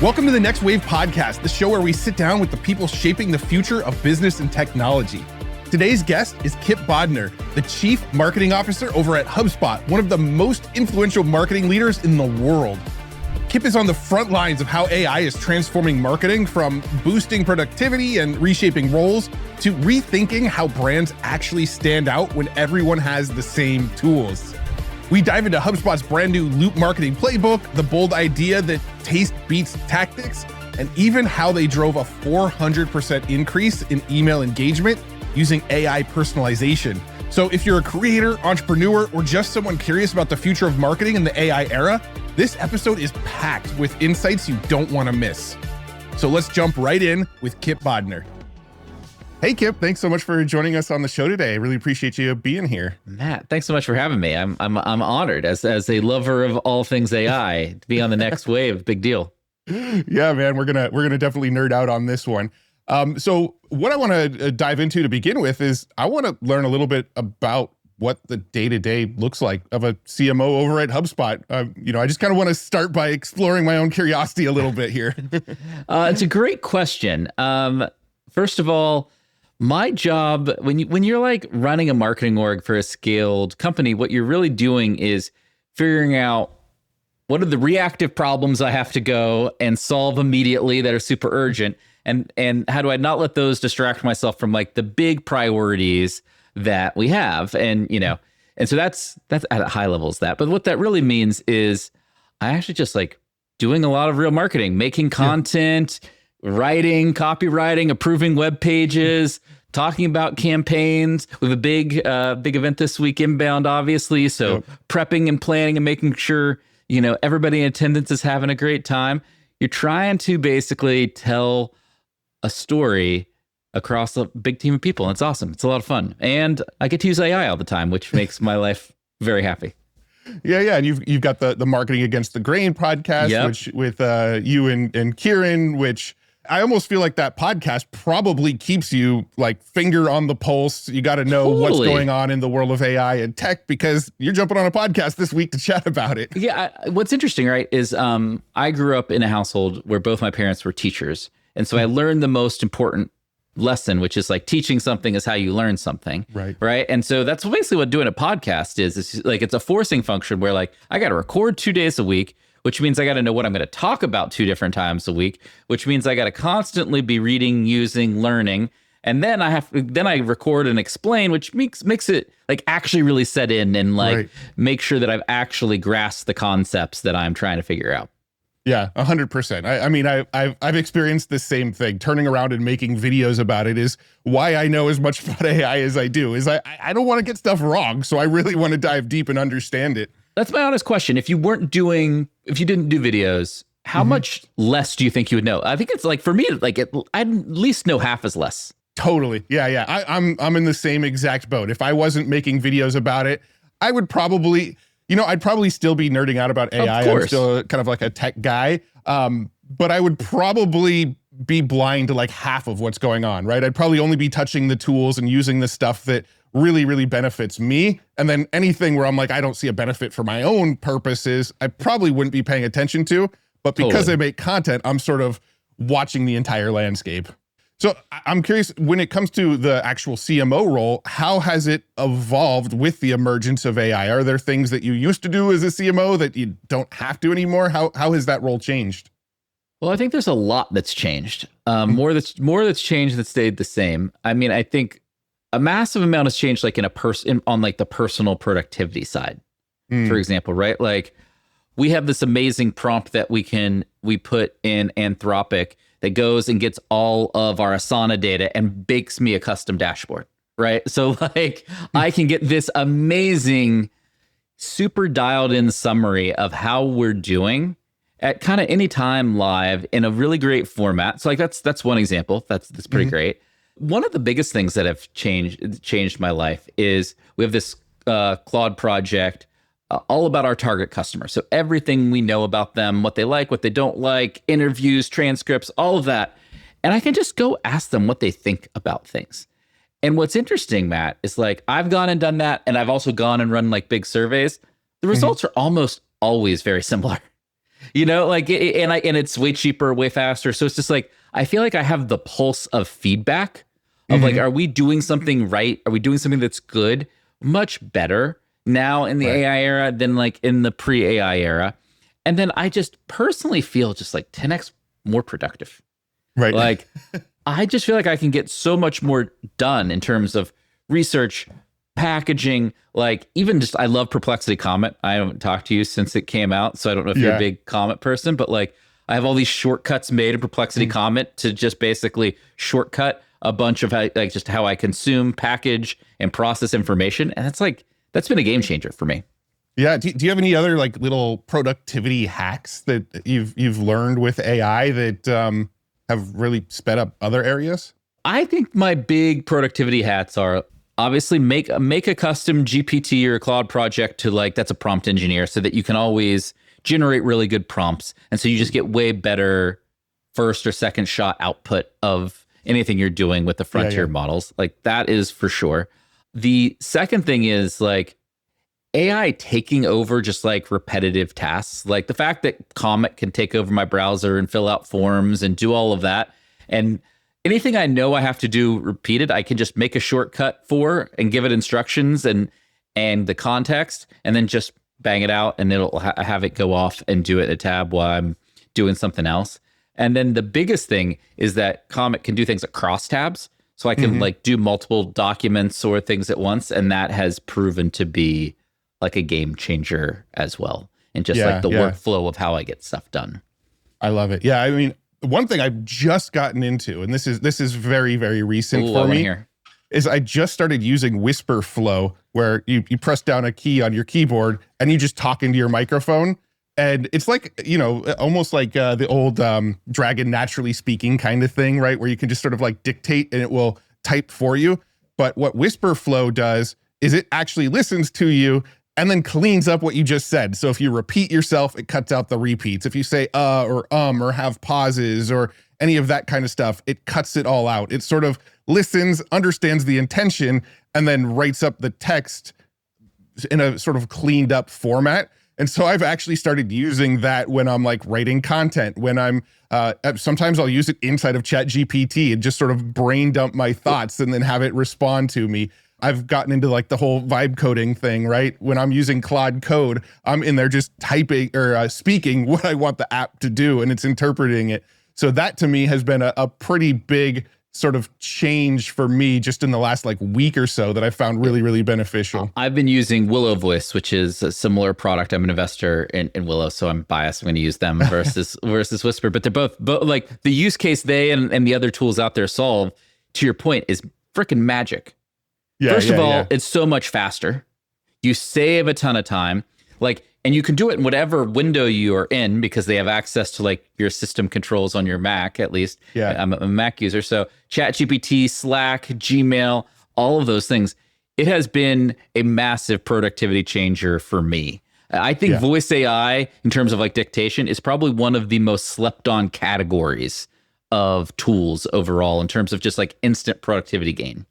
Welcome to the Next Wave podcast, the show where we sit down with the people shaping the future of business and technology. Today's guest is Kipp Bodnar, the Chief Marketing Officer over at HubSpot, one of the most influential marketing leaders in the world. Kipp is on the front lines of how AI is transforming marketing, from boosting productivity and reshaping roles to rethinking how brands actually stand out when everyone has the same tools. We dive into HubSpot's brand new Loop Marketing Playbook, the bold idea that taste beats tactics, and even how they drove a 400% increase in email engagement using AI personalization. So if you're a creator, entrepreneur, or just someone curious about the future of marketing in the AI era, this episode is packed with insights you don't want to miss. So let's jump right in with Kipp Bodnar. Hey, Kipp, thanks so much for joining us on the show today. I really appreciate you being here. Matt, thanks so much for having me. I'm honored as a lover of all things AI to be on the next wave. Big deal. Yeah, man, we're gonna definitely nerd out on this one. So what I want to dive into to begin with is I want to learn a little bit about what the day-to-day looks like of a CMO over at HubSpot. I just kind of want to start by exploring my own curiosity a little bit here. It's a great question. First of all, my job, when you're like running a marketing org for a scaled company, what you're really doing is figuring out what are the reactive problems I have to go and solve immediately that are super urgent, and how do I not let those distract myself from like the big priorities that we have, and so that's at a high levels that. But what that really means is I actually just like doing a lot of real marketing, making content. Yeah. Writing, copywriting, approving web pages, talking about campaigns. We have a big event this week inbound, obviously. So prepping and planning and making sure, everybody in attendance is having a great time. You're trying to basically tell a story across a big team of people. And it's awesome. It's a lot of fun. And I get to use AI all the time, which makes my life very happy. Yeah. And you've got the Marketing Against the Grain podcast, which with you and Kieran, which I almost feel like that podcast probably keeps you like finger on the pulse. You got to know what's going on in the world of AI and tech because you're jumping on a podcast this week to chat about it. Yeah. What's interesting, right, is I grew up in a household where both my parents were teachers. And so I learned the most important lesson, which is like teaching something is how you learn something. Right. And so that's basically what doing a podcast is. It's like, it's a forcing function where like, I got to record 2 days a week, which means I got to know what I'm going to talk about 2 different times a week, which means I got to constantly be reading, using, learning. And then I record and explain, which makes it like actually really set in and like make sure that I've actually grasped the concepts that I'm trying to figure out. Yeah, 100%. I mean, I've experienced the same thing. Turning around and making videos about it is why I know as much about AI as I do. Is I don't want to get stuff wrong, so I really want to dive deep and understand it. That's my honest question. If you didn't do videos, how much less do you think you would know? I think it's like, for me, like I'd at least know half as less. Totally. Yeah. I'm in the same exact boat. If I wasn't making videos about it, I would probably, I'd probably still be nerding out about AI. I'm still kind of like a tech guy. But I would probably be blind to like half of what's going on, right? I'd probably only be touching the tools and using the stuff that really, really benefits me. And then anything where I'm like, I don't see a benefit for my own purposes, I probably wouldn't be paying attention to. But because I make content, I'm sort of watching the entire landscape. So I'm curious, when it comes to the actual CMO role, how has it evolved with the emergence of AI? Are there things that you used to do as a CMO that you don't have to anymore? How has that role changed? Well, I think there's a lot that's changed. More that's changed that stayed the same. I mean, I think a massive amount has changed, like on like the personal productivity side, for example, right? Like we have this amazing prompt that we put in Anthropic that goes and gets all of our Asana data and bakes me a custom dashboard, right? So like I can get this amazing, super dialed in summary of how we're doing at kind of any time live in a really great format. So like that's one example. That's pretty great. One of the biggest things that have changed my life is we have this Claude project all about our target customer. So everything we know about them, what they like, what they don't like, interviews, transcripts, all of that. And I can just go ask them what they think about things. And what's interesting, Matt, is like I've gone and done that. And I've also gone and run like big surveys. The results are almost always very similar. And it's way cheaper, way faster. So it's just like, I feel like I have the pulse of feedback of like, are we doing something right? Are we doing something that's good? Much better now in the AI era than like in the pre-AI era. And then I just personally feel just like 10x more productive. Right. Like, I just feel like I can get so much more done in terms of research, packaging, like even just, I love Perplexity Comet. I haven't talked to you since it came out, so I don't know if you're a big Comet person, but like I have all these shortcuts made in Perplexity Comet to just basically shortcut a bunch of just how I consume, package, and process information. And that's been a game changer for me. Yeah. Do you have any other like little productivity hacks that you've learned with AI that have really sped up other areas? I think my big productivity hats are obviously make a custom GPT or a Claude project to like, that's a prompt engineer, so that you can always generate really good prompts. And so you just get way better first or second shot output of anything you're doing with the frontier models. Like that is for sure. The second thing is like AI taking over just like repetitive tasks. Like the fact that Comet can take over my browser and fill out forms and do all of that. And anything I know I have to do repeated, I can just make a shortcut for and give it instructions and the context, and then just bang it out, and it'll have it go off and do it in a tab while I'm doing something else. And then the biggest thing is that Comet can do things across tabs. So I can like do multiple documents or things at once. And that has proven to be like a game changer as well. And just like the workflow of how I get stuff done. I love it. Yeah. I mean, one thing I've just gotten into, and this is very, very recent for me, is I just started using Wispr Flow, where you press down a key on your keyboard and you just talk into your microphone. And it's like, almost like the old Dragon Naturally Speaking kind of thing, right? Where you can just sort of like dictate and it will type for you. But what Wispr Flow does is it actually listens to you and then cleans up what you just said. So if you repeat yourself, it cuts out the repeats. If you say or have pauses or any of that kind of stuff, it cuts it all out. It sort of listens, understands the intention, and then writes up the text in a sort of cleaned up format. And so I've actually started using that when I'm like writing content, when I'm, sometimes I'll use it inside of ChatGPT and just sort of brain dump my thoughts and then have it respond to me. I've gotten into like the whole vibe coding thing, right? When I'm using Claude Code, I'm in there just typing or speaking what I want the app to do, and it's interpreting it. So that to me has been a pretty big sort of change for me just in the last like week or so that I found really, really beneficial. I've been using Willow Voice, which is a similar product. I'm an investor in Willow, so I'm biased. I'm going to use them versus Wispr, but they're both like the use case they and the other tools out there solve, to your point, is freaking magic. First of all, it's so much faster. You save a ton of time. Like, and you can do it in whatever window you are in because they have access to like your system controls on your Mac, at least. Yeah. I'm a Mac user. So ChatGPT, Slack, Gmail, all of those things. It has been a massive productivity changer for me. I think voice AI in terms of like dictation is probably one of the most slept on categories of tools overall in terms of just like instant productivity gain.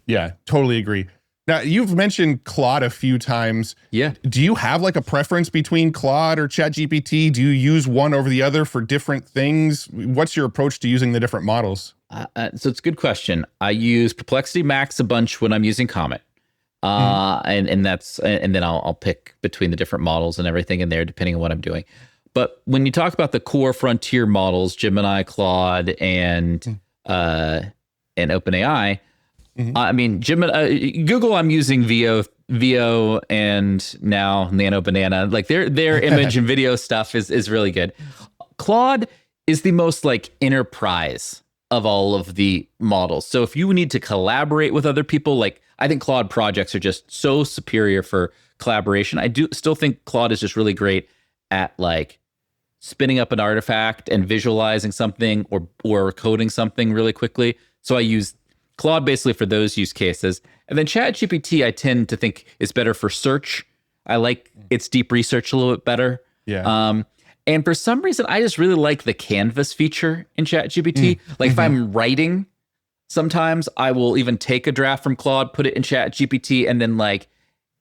Yeah, totally agree. Now, you've mentioned Claude a few times. Yeah. Do you have like a preference between Claude or ChatGPT? Do you use one over the other for different things? What's your approach to using the different models? So it's a good question. I use Perplexity Max a bunch when I'm using Comet. And then I'll pick between the different models and everything in there, depending on what I'm doing. But when you talk about the core frontier models, Gemini, Claude, and OpenAI, I mean, Google, I'm using VO and now Nano Banana. Like their image and video stuff is really good. Claude is the most like enterprise of all of the models. So if you need to collaborate with other people, like I think Claude projects are just so superior for collaboration. I do still think Claude is just really great at like spinning up an artifact and visualizing something or coding something really quickly. So I use Claude basically for those use cases. And then ChatGPT, I tend to think is better for search. I like its deep research a little bit better. Yeah. And for some reason, I just really like the Canvas feature in ChatGPT. Like if I'm writing, sometimes I will even take a draft from Claude, put it in ChatGPT, and then like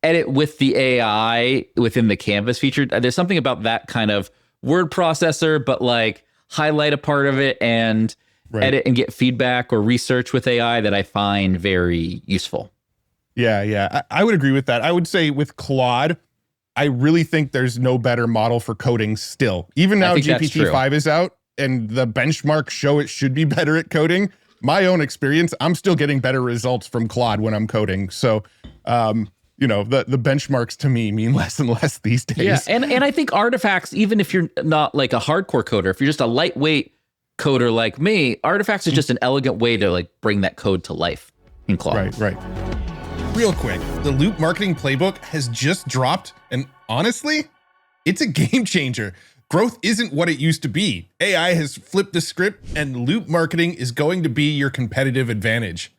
edit with the AI within the Canvas feature. There's something about that kind of word processor, but like highlight a part of it and edit and get feedback or research with AI that I find very useful. Yeah. I would agree with that. I would say with Claude, I really think there's no better model for coding still. Even now GPT-5 is out and the benchmarks show it should be better at coding. My own experience, I'm still getting better results from Claude when I'm coding. So, you know, the benchmarks to me mean less and less these days. Yeah, and I think artifacts, even if you're not like a hardcore coder, if you're just a lightweight coder like me, artifacts is just an elegant way to like bring that code to life in Claude. Right. Real quick, the Loop Marketing Playbook has just dropped, and honestly, it's a game changer. Growth isn't what it used to be. AI has flipped the script, and Loop Marketing is going to be your competitive advantage.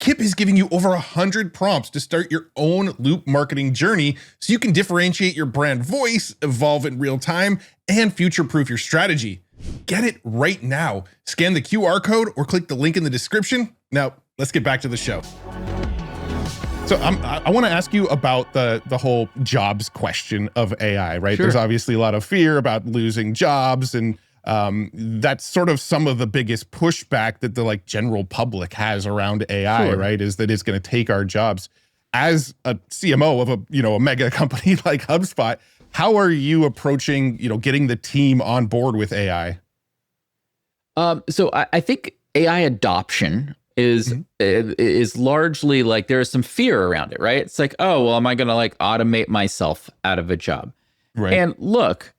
Kipp is giving you over 100 prompts to start your own Loop marketing journey so you can differentiate your brand voice, evolve in real time, and future-proof your strategy. Get it right now. Scan the QR code or click the link in the description. Now, let's get back to the show. So I want to ask you about the whole jobs question of AI, right? Sure. There's obviously a lot of fear about losing jobs, and that's sort of some of the biggest pushback that the like general public has around AI, right? Is that it's going to take our jobs. As a CMO of a mega company like HubSpot, how are you approaching getting the team on board with AI? So I think AI adoption is largely like there is some fear around it, right? It's like, oh, well, am I going to like automate myself out of a job? Right. And look,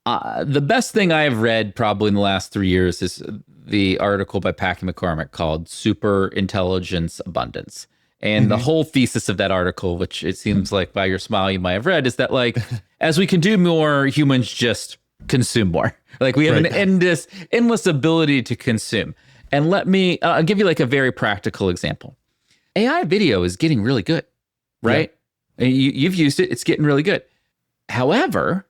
the best thing I have read probably in the last 3 years is the article by Packy McCormick called Super Intelligence Abundance. And the whole thesis of that article, which it seems like by your smile you might have read, is that like, as we can do more, humans just consume more. Like we have an endless ability to consume. And I'll give you like a very practical example. AI video is getting really good, right? Yeah. You've used it, it's getting really good. However,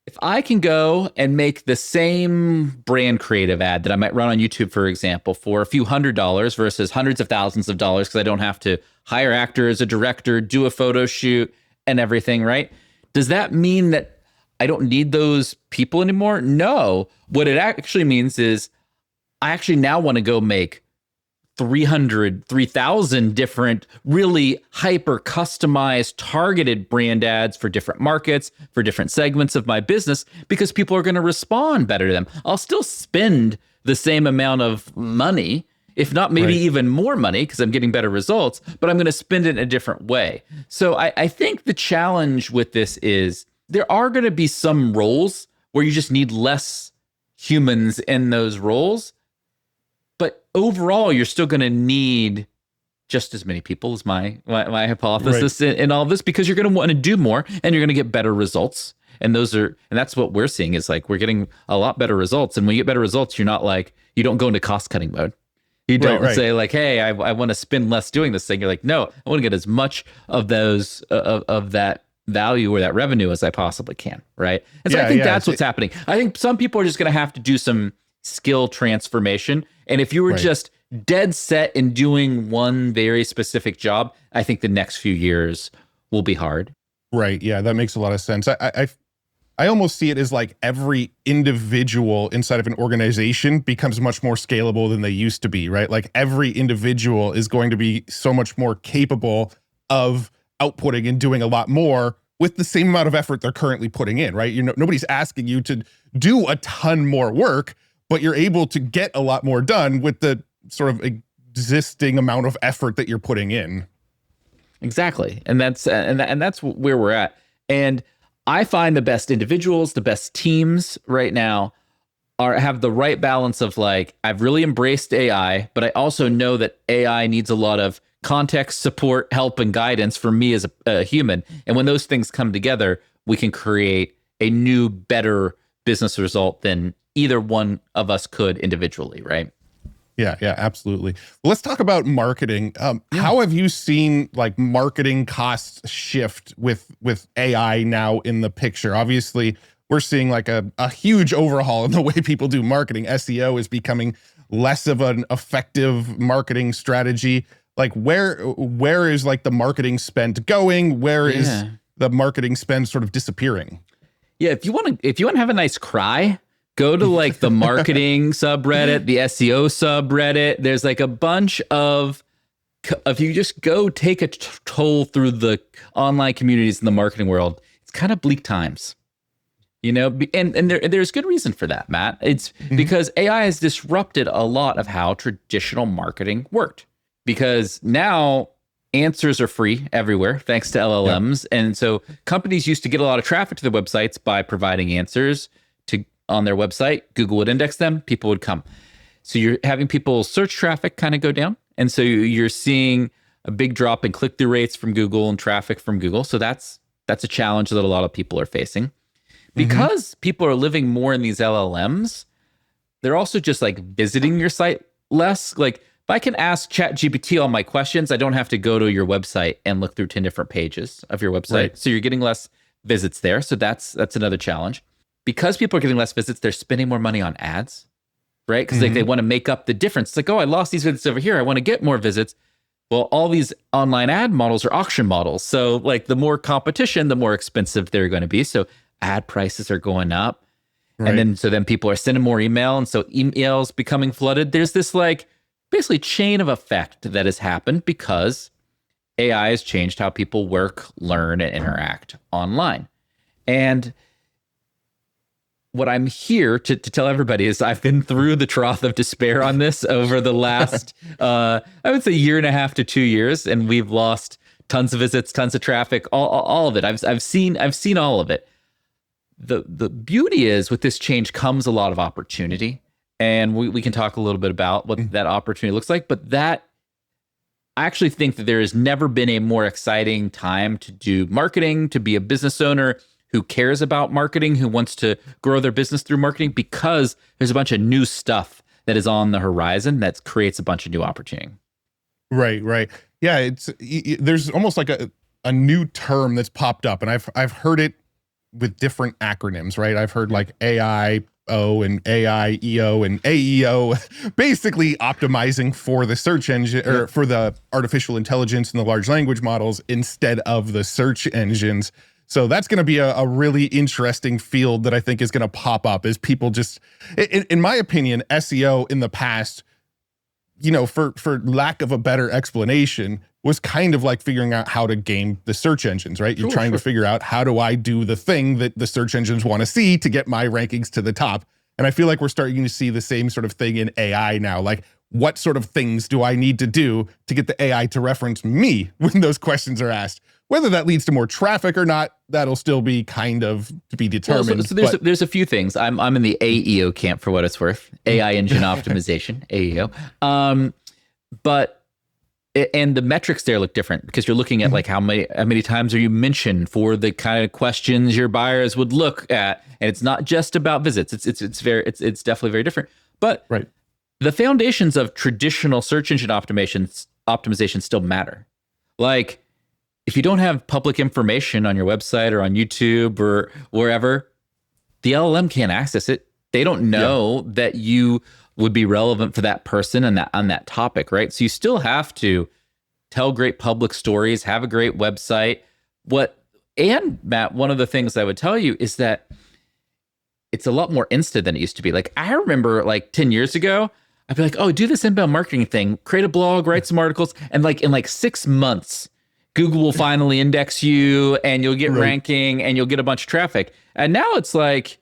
if I can go and make the same brand creative ad that I might run on YouTube, for example, for a few $100s versus hundreds of thousands of dollars, because I don't have to hire actors, a director, do a photo shoot and everything, right? Does that mean that I don't need those people anymore? No. What it actually means is I actually now want to go make 3,000 different, really hyper customized, targeted brand ads for different markets, for different segments of my business, because people are going to respond better to them. I'll still spend the same amount of money, if not maybe even more money, because I'm getting better results, but I'm going to spend it in a different way. So I think the challenge with this is there are going to be some roles where you just need less humans in those roles. But overall, you're still going to need just as many people as my hypothesis in all of this, because you're going to want to do more and you're going to get better results. And that's what we're seeing is like, we're getting a lot better results. And when you get better results, you're not like, you don't go into cost cutting mode. You don't say like, hey, I want to spend less doing this thing. You're like, no, I want to get as much of those, of that value or that revenue as I possibly can. Right. And so I think that's what's happening. I think some people are just going to have to do some skill transformation. And if you were just dead set in doing one very specific job, I think the next few years will be hard. Right. Yeah, that makes a lot of sense. I almost see it as like every individual inside of an organization becomes much more scalable than they used to be, right? Like every individual is going to be so much more capable of outputting and doing a lot more with the same amount of effort they're currently putting in, right? Nobody's asking you to do a ton more work, but you're able to get a lot more done with the sort of existing amount of effort that you're putting in. Exactly. And that's where we're at. And I find the best individuals, the best teams right now have the right balance of like, I've really embraced AI, but I also know that AI needs a lot of context, support, help, and guidance for me as a human. And when those things come together, we can create a new, better business result than either one of us could individually, right? Yeah, absolutely. Well, let's talk about marketing. How have you seen like marketing costs shift with AI now in the picture? Obviously, we're seeing like a huge overhaul in the way people do marketing. SEO is becoming less of an effective marketing strategy. Like where is like the marketing spend going? Where is the marketing spend sort of disappearing? Yeah, if you want to have a nice cry, go to like the marketing subreddit, the SEO subreddit. There's like a bunch of, if you just go take a toll through the online communities in the marketing world, it's kind of bleak times. And there's good reason for that, Matt. It's because AI has disrupted a lot of how traditional marketing worked. Because now answers are free everywhere, thanks to LLMs. Yep. And so companies used to get a lot of traffic to their websites by providing answers on their website. Google would index them, people would come. So you're having people's search traffic kind of go down. And so you're seeing a big drop in click-through rates from Google and traffic from Google. So that's a challenge that a lot of people are facing. Because people are living more in these LLMs, they're also just like visiting your site less. Like if I can ask ChatGPT all my questions, I don't have to go to your website and look through 10 different pages of your website. Right. So you're getting less visits there. So that's another challenge. Because people are getting less visits, they're spending more money on ads, right? Because like they want to make up the difference. It's like, oh, I lost these visits over here. I want to get more visits. Well, all these online ad models are auction models. So like the more competition, the more expensive they're going to be. So ad prices are going up. Right. And then people are sending more email. And so emails becoming flooded. There's this like basically chain of effect that has happened because AI has changed how people work, learn, and interact online. And what I'm here to tell everybody is I've been through the trough of despair on this over the last, I would say 1.5 to 2 years. And we've lost tons of visits, tons of traffic, all of it. I've seen all of it. The beauty is with this change comes a lot of opportunity, and we can talk a little bit about what that opportunity looks like. But I actually think that there has never been a more exciting time to do marketing, to be a business owner who cares about marketing, who wants to grow their business through marketing, because there's a bunch of new stuff that is on the horizon that creates a bunch of new opportunity. Right. Yeah, there's almost like a new term that's popped up, and I've heard it with different acronyms, right? I've heard like AIO and AIEO and AEO, basically optimizing for the search engine or for the artificial intelligence and the large language models instead of the search engines. So that's going to be a really interesting field that I think is going to pop up as people just, in my opinion, SEO in the past, for lack of a better explanation, was kind of like figuring out how to game the search engines, right? You're trying to figure out, how do I do the thing that the search engines want to see to get my rankings to the top? And I feel like we're starting to see the same sort of thing in AI now. Like, what sort of things do I need to do to get the AI to reference me when those questions are asked? Whether that leads to more traffic or not, that'll still be kind of to be determined. Well, so there's a few things. I'm in the AEO camp for what it's worth. AI engine optimization, AEO. And the metrics there look different because you're looking at like how many times are you mentioned for the kind of questions your buyers would look at, and it's not just about visits. It's definitely very different. But the foundations of traditional search engine optimization still matter. Like, if you don't have public information on your website or on YouTube or wherever, the LLM can't access it. They don't know that you would be relevant for that person and on that topic, right? So you still have to tell great public stories, have a great website. And Matt, one of the things I would tell you is that it's a lot more instant than it used to be. Like, I remember like 10 years ago, I'd be like, oh, do this inbound marketing thing, create a blog, write some articles. And like in like 6 months, Google will finally index you and you'll get ranking and you'll get a bunch of traffic. And now it's like,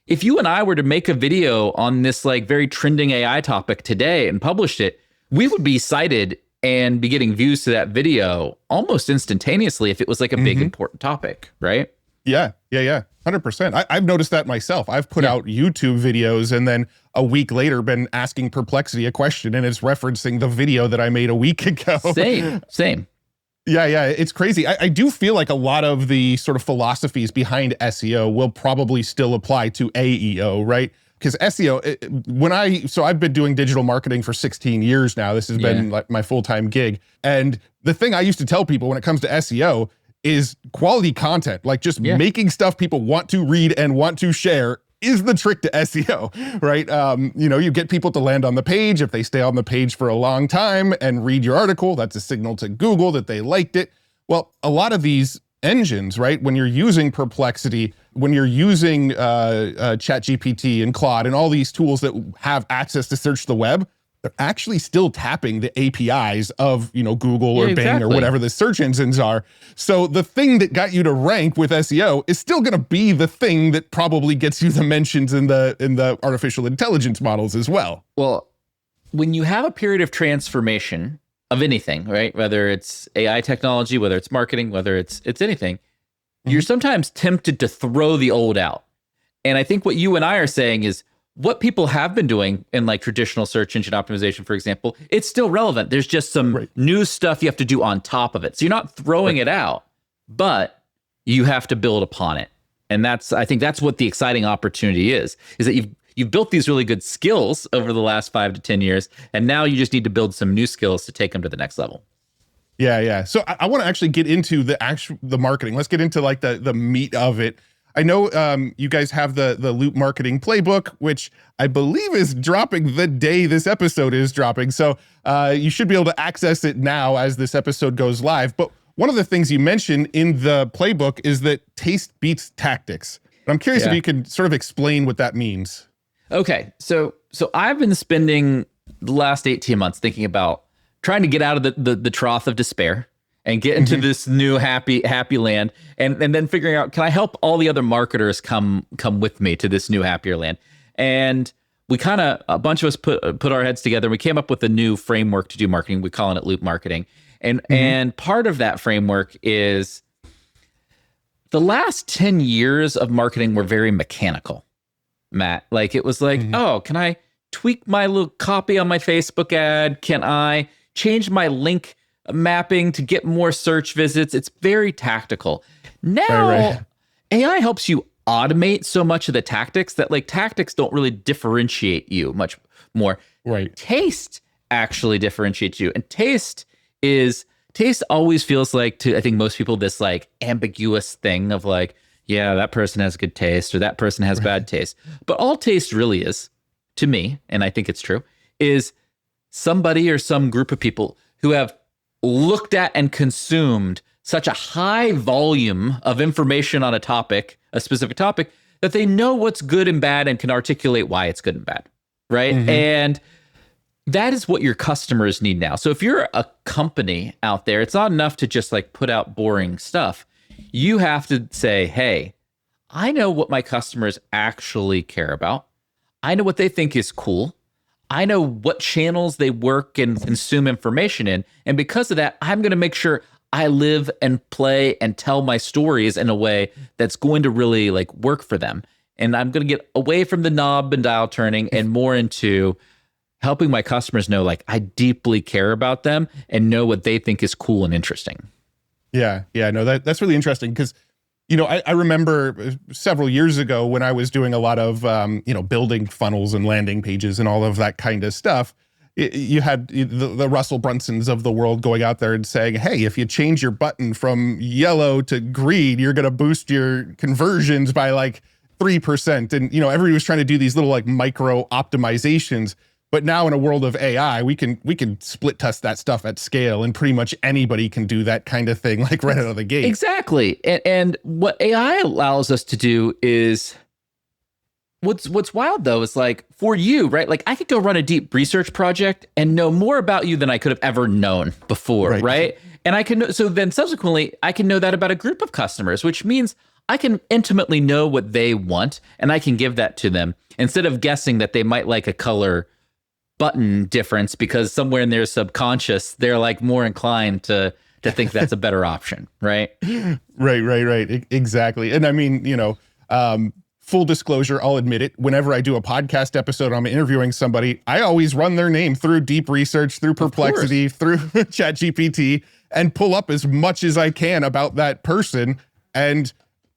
if you and I were to make a video on this like very trending AI topic today and published it, we would be cited and be getting views to that video almost instantaneously if it was like a big important topic, right? Yeah. 100%. I've noticed that myself. I've put out YouTube videos and then a week later been asking Perplexity a question and it's referencing the video that I made a week ago. Same. Yeah, it's crazy. I do feel like a lot of the sort of philosophies behind SEO will probably still apply to AEO, right? Because SEO, so I've been doing digital marketing for 16 years now. This has been like my full-time gig. And the thing I used to tell people when it comes to SEO is quality content, like just making stuff people want to read and want to share is the trick to SEO, right? You get people to land on the page. If they stay on the page for a long time and read your article, that's a signal to Google that they liked it. Well, a lot of these engines, right? When you're using Perplexity, when you're using ChatGPT and Claude and all these tools that have access to search the web, they're actually still tapping the APIs of, Google or Bing or whatever the search engines are. So the thing that got you to rank with SEO is still going to be the thing that probably gets you the mentions in the artificial intelligence models as well. Well, when you have a period of transformation of anything, right? Whether it's AI technology, whether it's marketing, whether it's anything, you're sometimes tempted to throw the old out. And I think what you and I are saying is, what people have been doing in like traditional search engine optimization, for example, it's still relevant. There's just some new stuff you have to do on top of it. So you're not throwing it out, but you have to build upon it. And I think that's what the exciting opportunity is that you've built these really good skills over the last 5 to 10 years. And now you just need to build some new skills to take them to the next level. Yeah. So I want to actually get into the marketing. Let's get into like the meat of it. I know you guys have the Loop Marketing Playbook, which I believe is dropping the day this episode is dropping. So you should be able to access it now as this episode goes live. But one of the things you mentioned in the playbook is that taste beats tactics. I'm curious if you can sort of explain what that means. Okay. So I've been spending the last 18 months thinking about trying to get out of the trough of despair and get into this new happy land, and then figuring out, can I help all the other marketers come with me to this new happier land? And we a bunch of us put our heads together. We came up with a new framework to do marketing. We're calling it Loop Marketing. And part of that framework is the last 10 years of marketing were very mechanical, Matt. Like it was like, oh, can I tweak my little copy on my Facebook ad? Can I change my link mapping to get more search visits? It's very tactical. Now, AI helps you automate so much of the tactics that like tactics don't really differentiate you much more. Right. Taste actually differentiates you. And taste always feels like, to I think most people, this like ambiguous thing of like, yeah, that person has good taste or that person has bad taste. But all taste really is, to me, and I think it's true, is somebody or some group of people who have looked at and consumed such a high volume of information on a specific topic, that they know what's good and bad and can articulate why it's good and bad, right? And that is what your customers need now. So if you're a company out there, it's not enough to just like put out boring stuff. You have to say, hey, I know what my customers actually care about. I know what they think is cool. I know what channels they work and consume information in. And because of that, I'm going to make sure I live and play and tell my stories in a way that's going to really like work for them. And I'm going to get away from the knob and dial turning and more into helping my customers know, like, I deeply care about them and know what they think is cool and interesting. Yeah. No, that's really interesting because, I remember several years ago when I was doing a lot of, building funnels and landing pages and all of that kind of stuff. You had the Russell Brunsons of the world going out there and saying, hey, if you change your button from yellow to green, you're going to boost your conversions by like 3%. And, everybody was trying to do these little like micro optimizations. But now in a world of AI, we can split test that stuff at scale, and pretty much anybody can do that kind of thing, like right out of the gate. Exactly. And what AI allows us to do is, what's wild though is like for you, right? Like I could go run a deep research project and know more about you than I could have ever known before, right? And I can know, so then subsequently I can know that about a group of customers, which means I can intimately know what they want and I can give that to them instead of guessing that they might like a color button difference because somewhere in their subconscious they're like more inclined to think that's a better option, right? Right. Exactly. And I mean, full disclosure, I'll admit it, whenever I do a podcast episode, I'm interviewing somebody, I always run their name through deep research, through Perplexity, through ChatGPT, and pull up as much as I can about that person. And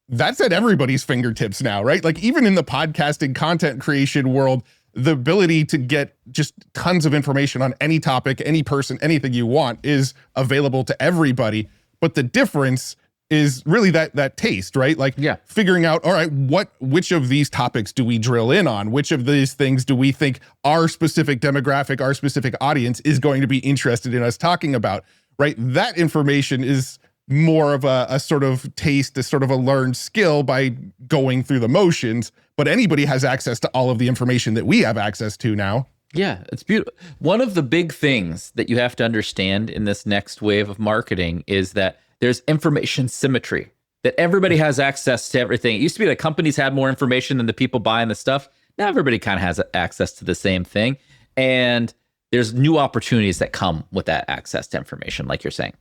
that's at everybody's fingertips now, right? Like even in the podcasting content creation world, the ability to get just tons of information on any topic, any person, anything you want is available to everybody. But the difference is really that taste, right? Like figuring out, all right, which of these topics do we drill in on? Which of these things do we think our specific demographic, our specific audience is going to be interested in us talking about, right? That information is more of a sort of taste, a sort of a learned skill by going through the motions, but anybody has access to all of the information that we have access to now. Yeah, it's beautiful. One of the big things that you have to understand in this next wave of marketing is that there's information symmetry, that everybody has access to everything. It used to be that companies had more information than the people buying the stuff. Now everybody kind of has access to the same thing. And there's new opportunities that come with that access to information, like you're saying.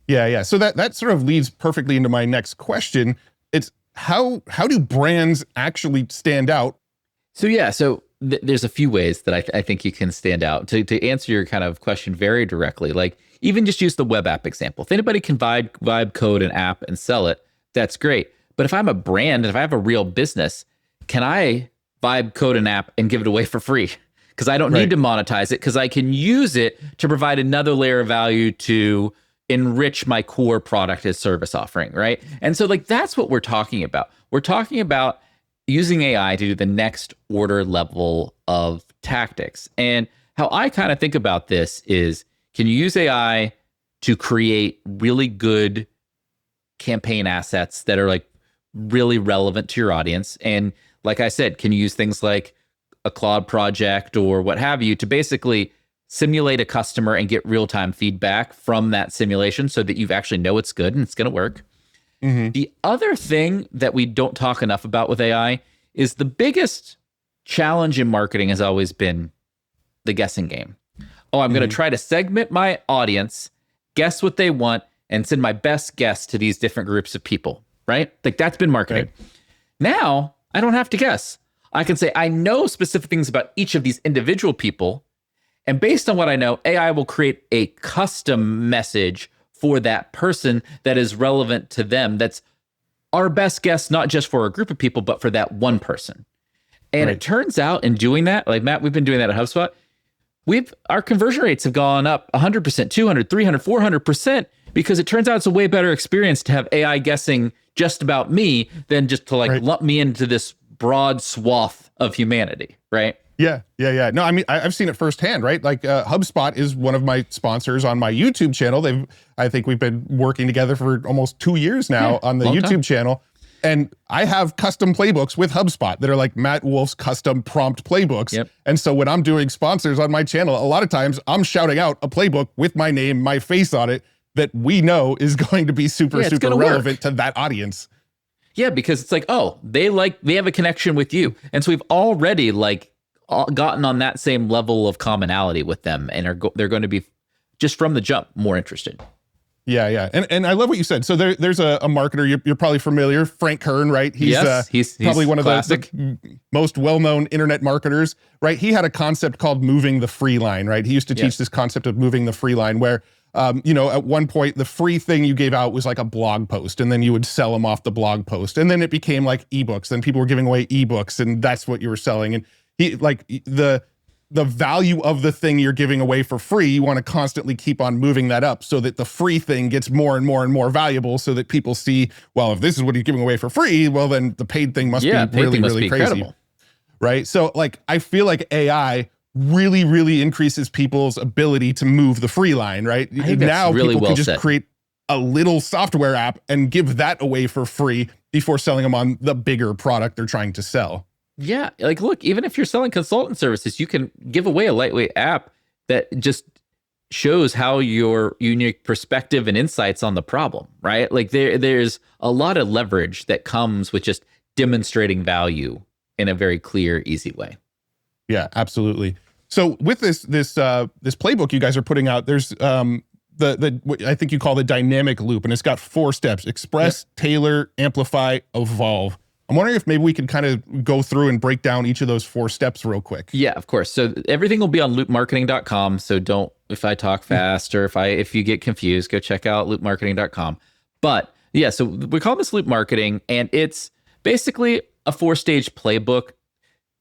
Yeah. So that sort of leads perfectly into my next question. It's how do brands actually stand out? So there's a few ways that I think you can stand out. To answer your kind of question very directly, like even just use the web app example. If anybody can vibe code an app and sell it, that's great. But if I'm a brand and if I have a real business, can I vibe code an app and give it away for free? Because I don't need to monetize it, because I can use it to provide another layer of value to enrich my core product as service offering, right? And so like that's what we're talking about. We're talking about using AI to do the next order level of tactics. And how I kind of think about this is, can you use AI to create really good campaign assets that are like really relevant to your audience? And like I said, can you use things like a Claude project or what have you to basically simulate a customer and get real-time feedback from that simulation so that you actually know it's good and it's going to work? Mm-hmm. The other thing that we don't talk enough about with AI is the biggest challenge in marketing has always been the guessing game. Oh, I'm going to try to segment my audience, guess what they want, and send my best guess to these different groups of people, right? Like that's been marketing. Right. Now, I don't have to guess. I can say, I know specific things about each of these individual people, and based on what I know, AI will create a custom message for that person that is relevant to them. That's our best guess, not just for a group of people, but for that one person. And it turns out in doing that, like Matt, we've been doing that at HubSpot. Our conversion rates have gone up 100%, 200, 300, 400%, because it turns out it's a way better experience to have AI guessing just about me than just to lump me into this broad swath of humanity, right? Yeah. No, I mean, I've seen it firsthand, right? Like HubSpot is one of my sponsors on my YouTube channel. I think we've been working together for almost 2 years now on the YouTube channel. And I have custom playbooks with HubSpot that are like Matt Wolf's custom prompt playbooks. Yep. And so when I'm doing sponsors on my channel, a lot of times I'm shouting out a playbook with my name, my face on it, that we know is going to be super relevant to that audience. Yeah, because it's like, oh, they have a connection with you. And so we've already gotten on that same level of commonality with them, and they're going to be just from the jump more interested. Yeah. And I love what you said. So there's a marketer, you're probably familiar, Frank Kern, right? He's probably one of the most well-known internet marketers, right? He had a concept called moving the free line, right? He used to teach this concept of moving the free line where, at one point, the free thing you gave out was like a blog post, and then you would sell them off the blog post. And then it became like ebooks, and people were giving away ebooks, and that's what you were selling. And he the value of the thing you're giving away for free, you want to constantly keep on moving that up so that the free thing gets more and more and more valuable, so that people see, well, if this is what he's giving away for free, well, then the paid thing must be really, really crazy. Incredible. Right? So I feel like AI really, really increases people's ability to move the free line, right? Now really people can just create a little software app and give that away for free before selling them on the bigger product they're trying to sell. Yeah, like look, even if you're selling consultant services, you can give away a lightweight app that just shows how your unique perspective and insights on the problem, right? Like there's a lot of leverage that comes with just demonstrating value in a very clear, easy way. Yeah, absolutely. So with this playbook you guys are putting out, there's what I think you call the dynamic loop, and it's got 4 steps: express, tailor, amplify, evolve. I'm wondering if maybe we can kind of go through and break down each of those 4 steps real quick. Yeah, of course. So everything will be on loopmarketing.com. So if I talk fast or if you get confused, go check out loopmarketing.com. But yeah, so we call this loop marketing, and it's basically a 4-stage playbook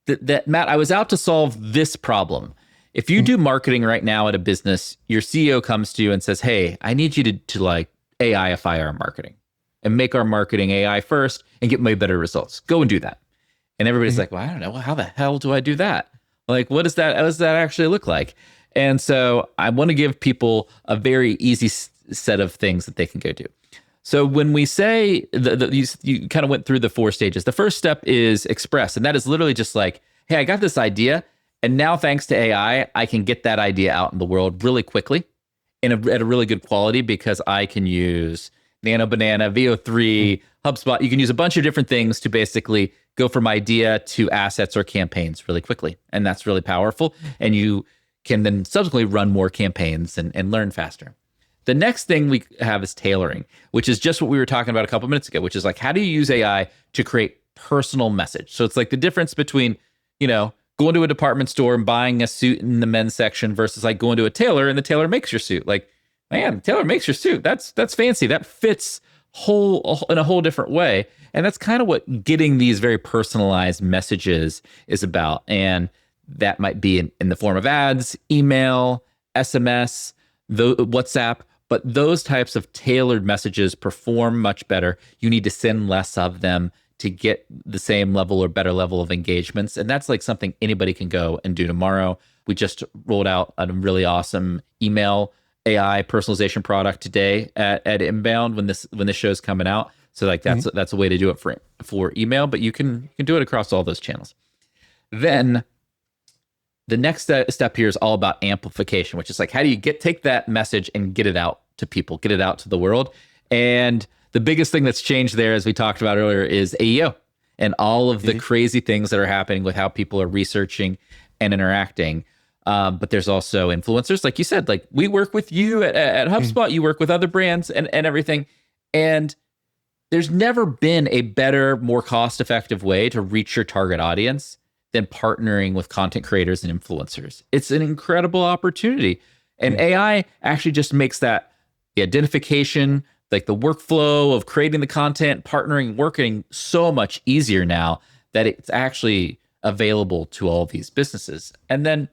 that Matt, I was out to solve this problem. If you do marketing right now at a business, your CEO comes to you and says, hey, I need you to like AIify our marketing and make our marketing AI first and get way better results. Go and do that. And everybody's like, well, I don't know. How the hell do I do that? Like, how does that actually look like? And so I want to give people a very easy set of things that they can go do. So when we say you kind of went through the 4 stages. The first step is express, and that is literally just like, hey, I got this idea, and now thanks to AI, I can get that idea out in the world really quickly at a really good quality because I can use Nano Banana, VO3, HubSpot. You can use a bunch of different things to basically go from idea to assets or campaigns really quickly, and that's really powerful. And you can then subsequently run more campaigns and learn faster. The next thing we have is tailoring, which is just what we were talking about a couple minutes ago, which is like, how do you use AI to create personal message? So it's like the difference between, going to a department store and buying a suit in the men's section versus like going to a tailor and the tailor makes your suit. Like, man, the tailor makes your suit. That's fancy. That fits in a whole different way. And that's kind of what getting these very personalized messages is about. And that might be in the form of ads, email, SMS, WhatsApp. But those types of tailored messages perform much better. You need to send less of them to get the same level or better level of engagements. And that's like something anybody can go and do tomorrow. We just rolled out a really awesome email AI personalization product today at Inbound when this show's coming out. So like that's a way to do it for email, but you can do it across all those channels. Then the next step here is all about amplification, which is like, how do you take that message and get it out to people, get it out to the world? And the biggest thing that's changed there, as we talked about earlier, is AEO and all of the crazy things that are happening with how people are researching and interacting. But there's also influencers, like you said, like we work with you at HubSpot, you work with other brands and everything. And there's never been a better, more cost-effective way to reach your target audience than partnering with content creators and influencers. It's an incredible opportunity. And AI actually just makes that the identification, like the workflow of creating the content, partnering, working so much easier now that it's actually available to all these businesses. And then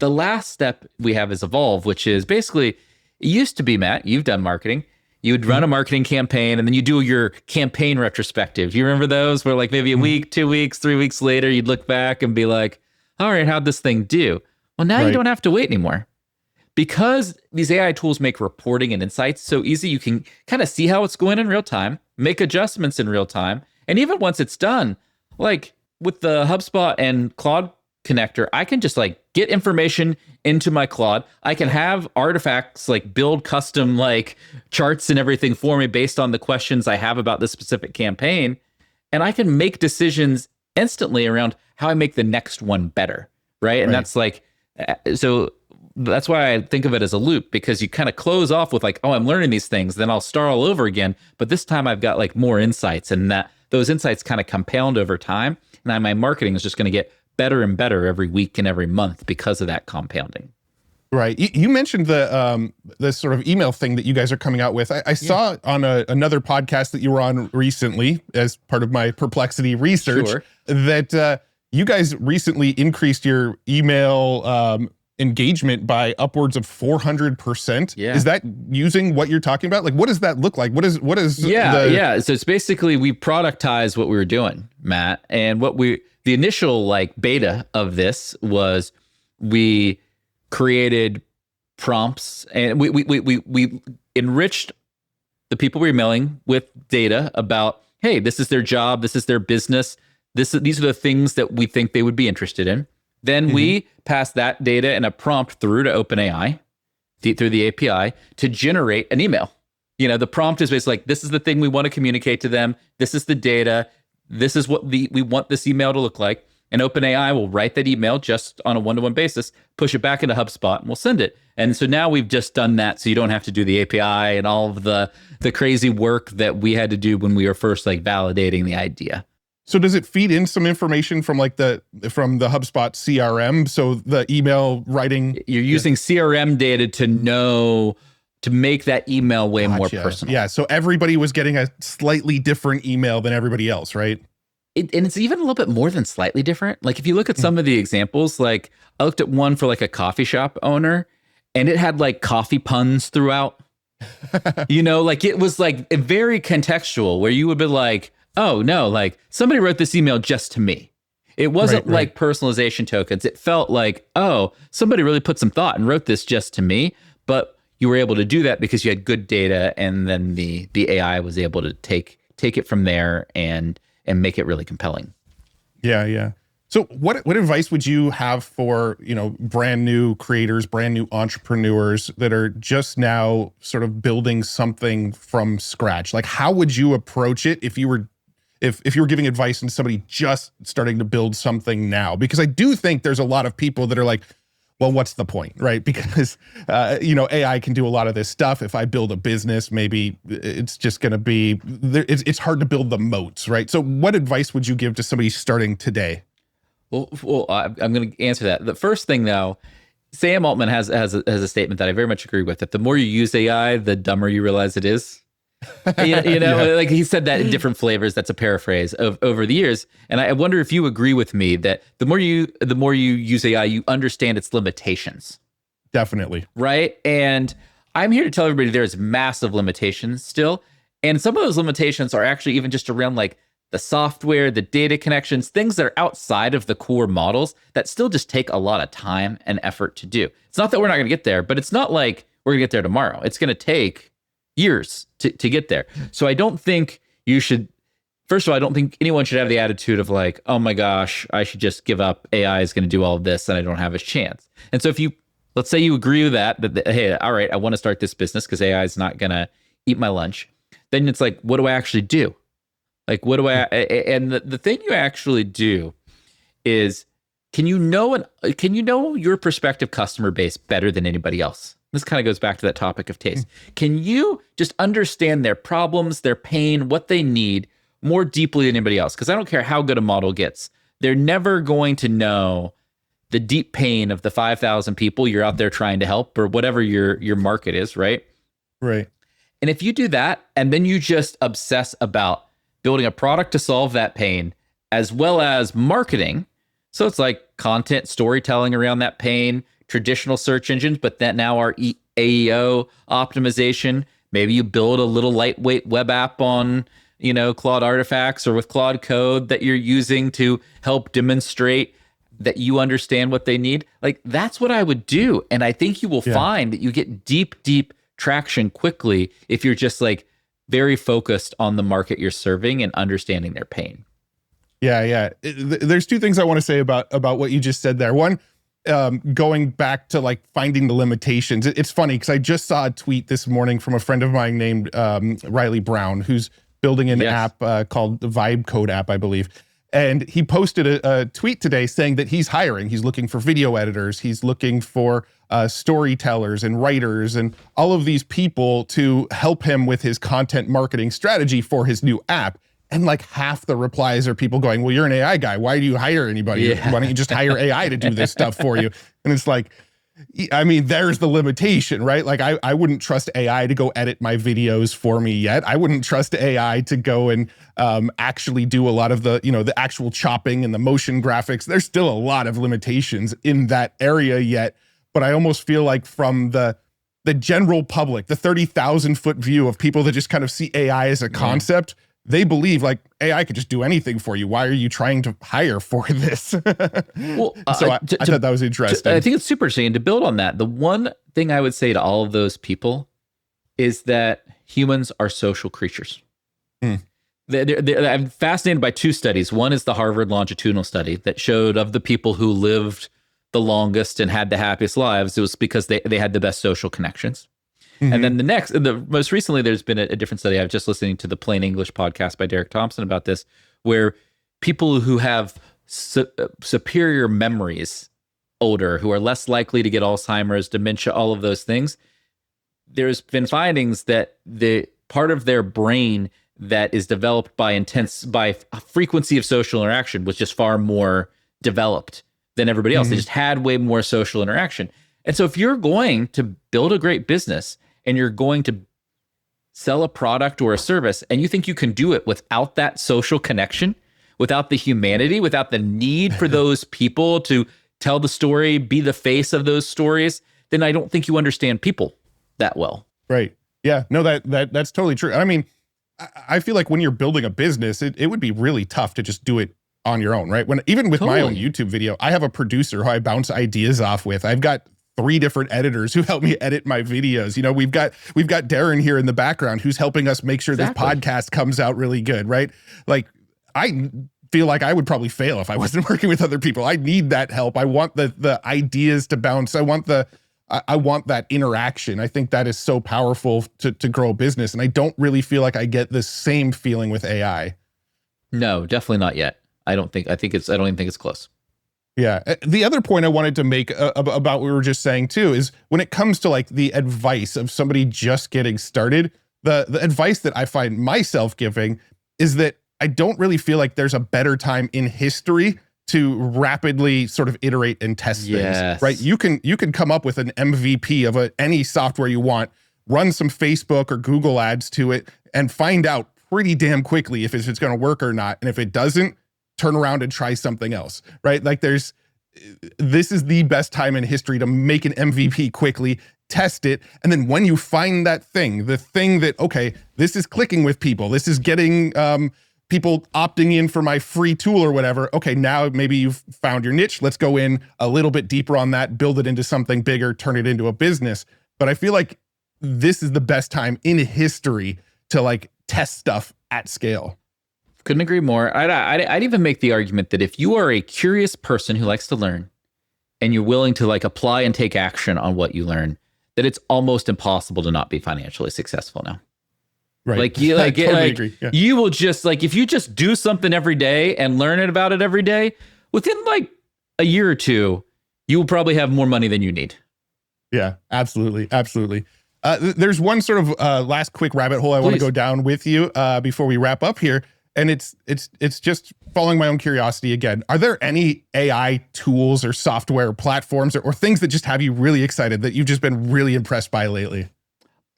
the last step we have is evolve, which is basically, it used to be, Matt, you've done marketing. You would run a marketing campaign and then you do your campaign retrospective. You remember those where like maybe a week, 2 weeks, 3 weeks later, you'd look back and be like, all right, how'd this thing do? Well, now you don't have to wait anymore. Because these AI tools make reporting and insights so easy, you can kind of see how it's going in real time, make adjustments in real time. And even once it's done, like with the HubSpot and Claude connector, I can just like get information into my Claude. I can have artifacts like build custom like charts and everything for me based on the questions I have about this specific campaign. And I can make decisions instantly around how I make the next one better. Right. And that's like, so that's why I think of it as a loop, because you kind of close off with like, oh, I'm learning these things, then I'll start all over again. But this time I've got like more insights, and that those insights kind of compound over time. And then my marketing is just going to get better and better every week and every month because of that compounding. Right. You mentioned the sort of email thing that you guys are coming out with. I saw on another podcast that you were on recently as part of my perplexity research that you guys recently increased your email engagement by upwards of 400%. Yeah. Is that using what you're talking about? Like, what does that look like? What is So it's basically, we productized what we were doing, Matt. And the initial like beta of this was we created prompts and we enriched the people we were emailing with data about, hey, this is their job, this is their business, these are the things that we think they would be interested in. Then we pass that data in a prompt through to OpenAI, through the API, to generate an email. The prompt is basically like, this is the thing we want to communicate to them. This is the data. This is what we want this email to look like. And OpenAI will write that email just on a one-to-one basis, push it back into HubSpot, and we'll send it. And so now we've just done that, so you don't have to do the API and all of the crazy work that we had to do when we were first like validating the idea. So does it feed in some information from the HubSpot CRM? So the email writing, you're using CRM data to make that email way more personal. Yeah. So everybody was getting a slightly different email than everybody else, right? And it's even a little bit more than slightly different. Like if you look at some of the examples, like I looked at one for like a coffee shop owner, and it had like coffee puns throughout. Like it was like very contextual, where you would be like, oh no, like somebody wrote this email just to me. It wasn't like personalization tokens. It felt like, oh, somebody really put some thought and wrote this just to me. But you were able to do that because you had good data, and then the AI was able to take it from there and make it really compelling. Yeah, yeah. So what advice would you have for, brand new creators, brand new entrepreneurs that are just now sort of building something from scratch? Like, how would you approach it if you were giving advice to somebody just starting to build something now? Because I do think there's a lot of people that are like, well, what's the point, right? Because, AI can do a lot of this stuff. If I build a business, maybe it's just going to be, it's hard to build the moats, right? So what advice would you give to somebody starting today? Well, I'm going to answer that. The first thing, though, Sam Altman has a statement that I very much agree with, that the more you use AI, the dumber you realize it is. Like he said that in different flavors. That's a paraphrase of over the years. And I wonder if you agree with me that the more you use AI, you understand its limitations. Definitely. Right. And I'm here to tell everybody there's massive limitations still. And some of those limitations are actually even just around like the software, the data connections, things that are outside of the core models that still just take a lot of time and effort to do. It's not that we're not going to get there, but it's not like we're going to get there tomorrow. It's going to take years to get there. So I don't think you should, first of all, I don't think anyone should have the attitude of like, oh my gosh, I should just give up. AI is going to do all of this and I don't have a chance. And so if you, let's say you agree with that, hey, all right, I want to start this business because AI is not going to eat my lunch. Then it's like, what do I actually do? Like, what do I, and the thing you actually do is, can you know your prospective customer base better than anybody else? This kind of goes back to that topic of taste. Can you just understand their problems, their pain, what they need more deeply than anybody else? Because I don't care how good a model gets, they're never going to know the deep pain of the 5,000 people you're out there trying to help, or whatever your market is, right? Right. And if you do that, and then you just obsess about building a product to solve that pain, as well as marketing. So it's like content storytelling around that pain, traditional search engines, but that now are AEO optimization. Maybe you build a little lightweight web app on, Claude Artifacts or with Claude Code that you're using to help demonstrate that you understand what they need. Like, that's what I would do. And I think you will find that you get deep traction quickly if you're just like very focused on the market you're serving and understanding their pain. Yeah. There's two things I want to say about what you just said there. One, going back to like finding the limitations. It's funny because I just saw a tweet this morning from a friend of mine named Riley Brown, who's building an app called the Vibe Code app, I believe. And he posted a tweet today saying that he's hiring. He's looking for video editors. He's looking for storytellers and writers and all of these people to help him with his content marketing strategy for his new app. And like half the replies are people going, well, you're an AI guy. Why do you hire anybody? Yeah. Why don't you just hire AI to do this stuff for you? And it's like, I mean, there's the limitation, right? Like I wouldn't trust AI to go edit my videos for me yet. I wouldn't trust AI to go and actually do a lot of the, the actual chopping and the motion graphics. There's still a lot of limitations in that area yet. But I almost feel like from the general public, the 30,000 foot view of people that just kind of see AI as a concept, they believe like AI could just do anything for you. Why are you trying to hire for this? Well, so I thought that was interesting. I think it's super interesting. And to build on that, the one thing I would say to all of those people is that humans are social creatures. I'm fascinated by two studies. One is the Harvard longitudinal study that showed of the people who lived the longest and had the happiest lives, it was because they had the best social connections. And then the most recently, there's been a different study. I was just listening to the Plain English podcast by Derek Thompson about this, where people who have superior memories, older, who are less likely to get Alzheimer's, dementia, all of those things, there's been findings that the part of their brain that is developed by frequency of social interaction was just far more developed than everybody else. They just had way more social interaction. And so if you're going to build a great business and you're going to sell a product or a service and you think you can do it without that social connection, without the humanity, without the need for those people to tell the story, be the face of those stories, then I don't think you understand people that well. Right. Yeah, no, that's totally true. I mean, I feel like when you're building a business, it would be really tough to just do it on your own, right? Even with my own YouTube video, I have a producer who I bounce ideas off with. I've got 3 different editors who help me edit my videos. You know, we've got Darren here in the background who's helping us make sure this podcast comes out really good, right? Like, I feel like I would probably fail if I wasn't working with other people. I need that help. I want the ideas to bounce. I want that interaction. I think that is so powerful to grow a business. And I don't really feel like I get the same feeling with AI. No, definitely not yet. I don't even think it's close. Yeah. The other point I wanted to make about what we were just saying too, is when it comes to like the advice of somebody just getting started, the advice that I find myself giving is that I don't really feel like there's a better time in history to rapidly sort of iterate and test things, right? You can come up with an MVP of any software you want, run some Facebook or Google ads to it, and find out pretty damn quickly if it's going to work or not. And if it doesn't, turn around and try something else, right? Like this is the best time in history to make an MVP quickly, test it, and then when you find that thing, the thing that, okay, this is clicking with people, this is getting people opting in for my free tool or whatever. Okay, now maybe you've found your niche. Let's go in a little bit deeper on that, build it into something bigger, turn it into a business. But I feel like this is the best time in history to like test stuff at scale. Couldn't agree more. I'd even make the argument that if you are a curious person who likes to learn and you're willing to like apply and take action on what you learn, that it's almost impossible to not be financially successful now. Right. Like you agree. Yeah. You will just like, if you just do something every day and learn about it every day, within like a year or two, you will probably have more money than you need. Yeah, absolutely. Absolutely. There's one sort of last quick rabbit hole I want to go down with you before we wrap up here. And it's just following my own curiosity again. Are there any AI tools or software platforms or things that just have you really excited that you've just been really impressed by lately?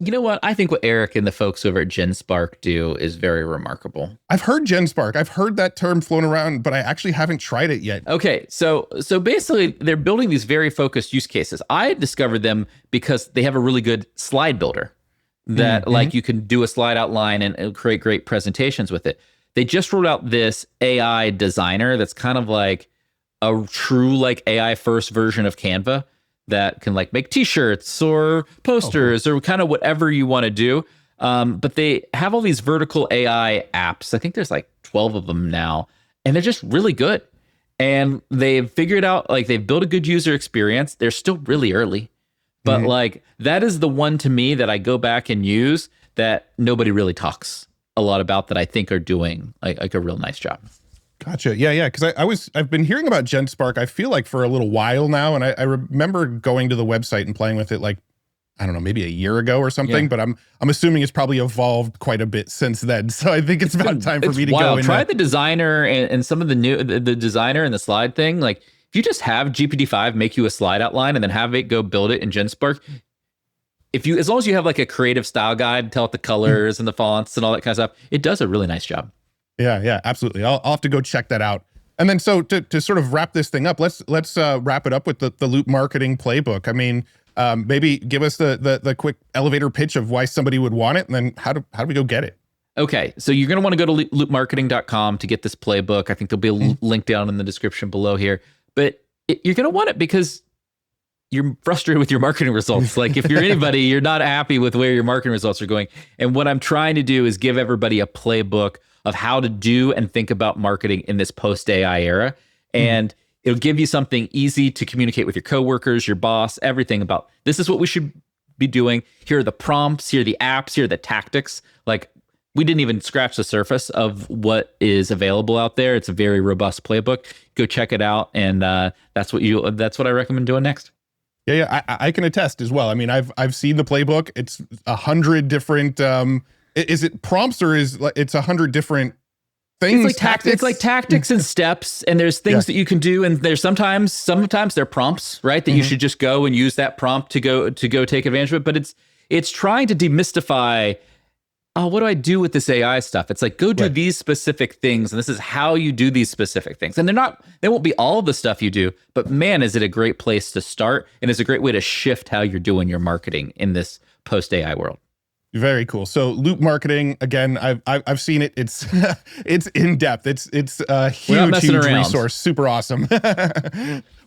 You know what? I think what Eric and the folks over at GenSpark do is very remarkable. I've heard GenSpark. I've heard that term flown around, but I actually haven't tried it yet. Okay, so basically they're building these very focused use cases. I discovered them because they have a really good slide builder that like you can do a slide outline and create great presentations with it. They just rolled out this AI designer that's kind of like a true like AI first version of Canva that can like make t-shirts or posters or kind of whatever you want to do. But they have all these vertical AI apps. I think there's like 12 of them now, and they're just really good. And they've figured out, like they've built a good user experience. They're still really early, but like that is the one to me that I go back and use that nobody really talks a lot about, that I think are doing like a real nice job. Gotcha. Yeah. Because I've been hearing about GenSpark, I feel like for a little while now. And I remember going to the website and playing with it like, I don't know, maybe a year ago or something, but I'm assuming it's probably evolved quite a bit since then. So I think it's about time for me to go in. Try the designer and some of the new, the designer and the slide thing. Like if you just have GPT-5 make you a slide outline and then have it go build it in GenSpark, as long as you have like a creative style guide, tell it the colors and the fonts and all that kind of stuff, it does a really nice job. Yeah, absolutely. I'll have to go check that out. And then so to sort of wrap this thing up, let's wrap it up with the Loop Marketing Playbook. I mean, maybe give us the quick elevator pitch of why somebody would want it, and then how do we go get it? Okay, so you're going to want to go to loopmarketing.com to get this playbook. I think there'll be a link down in the description below here. But you're going to want it because you're frustrated with your marketing results. Like if you're anybody, you're not happy with where your marketing results are going. And what I'm trying to do is give everybody a playbook of how to do and think about marketing in this post-AI era. And it'll give you something easy to communicate with your coworkers, your boss, everything about this is what we should be doing. Here are the prompts, here are the apps, here are the tactics. Like we didn't even scratch the surface of what is available out there. It's a very robust playbook. Go check it out. And that's what I recommend doing next. Yeah, I can attest as well. I mean, I've seen the playbook. It's 100 different. Is it prompts or it's 100 different things? It's like tactics. It's like tactics and steps, and there's things that you can do, and there's sometimes they're prompts, right? That you should just go and use that prompt to go take advantage of it. But it's trying to demystify. Oh, what do I do with this AI stuff? It's like, go do these specific things, and this is how you do these specific things. And they won't be all of the stuff you do, but man, is it a great place to start, and it's a great way to shift how you're doing your marketing in this post-AI world. Very cool. So loop marketing, again, I've seen it. It's it's in depth. It's a huge resource. Super awesome.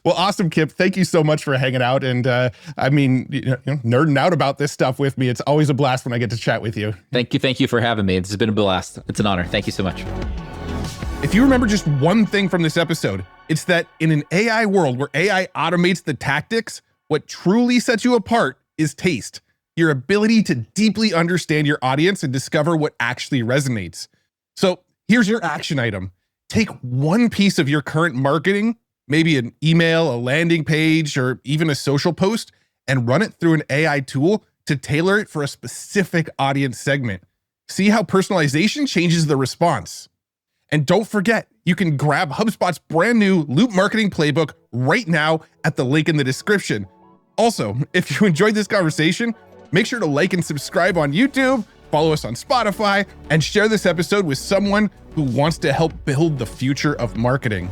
Well, awesome, Kipp. Thank you so much for hanging out and nerding out about this stuff with me. It's always a blast when I get to chat with you. Thank you for having me. This has been a blast. It's an honor. Thank you so much. If you remember just one thing from this episode, it's that in an AI world where AI automates the tactics, what truly sets you apart is taste. Your ability to deeply understand your audience and discover what actually resonates. So here's your action item. Take one piece of your current marketing, maybe an email, a landing page, or even a social post, and run it through an AI tool to tailor it for a specific audience segment. See how personalization changes the response. And don't forget, you can grab HubSpot's brand new Loop Marketing Playbook right now at the link in the description. Also, if you enjoyed this conversation, make sure to like and subscribe on YouTube, follow us on Spotify, and share this episode with someone who wants to help build the future of marketing.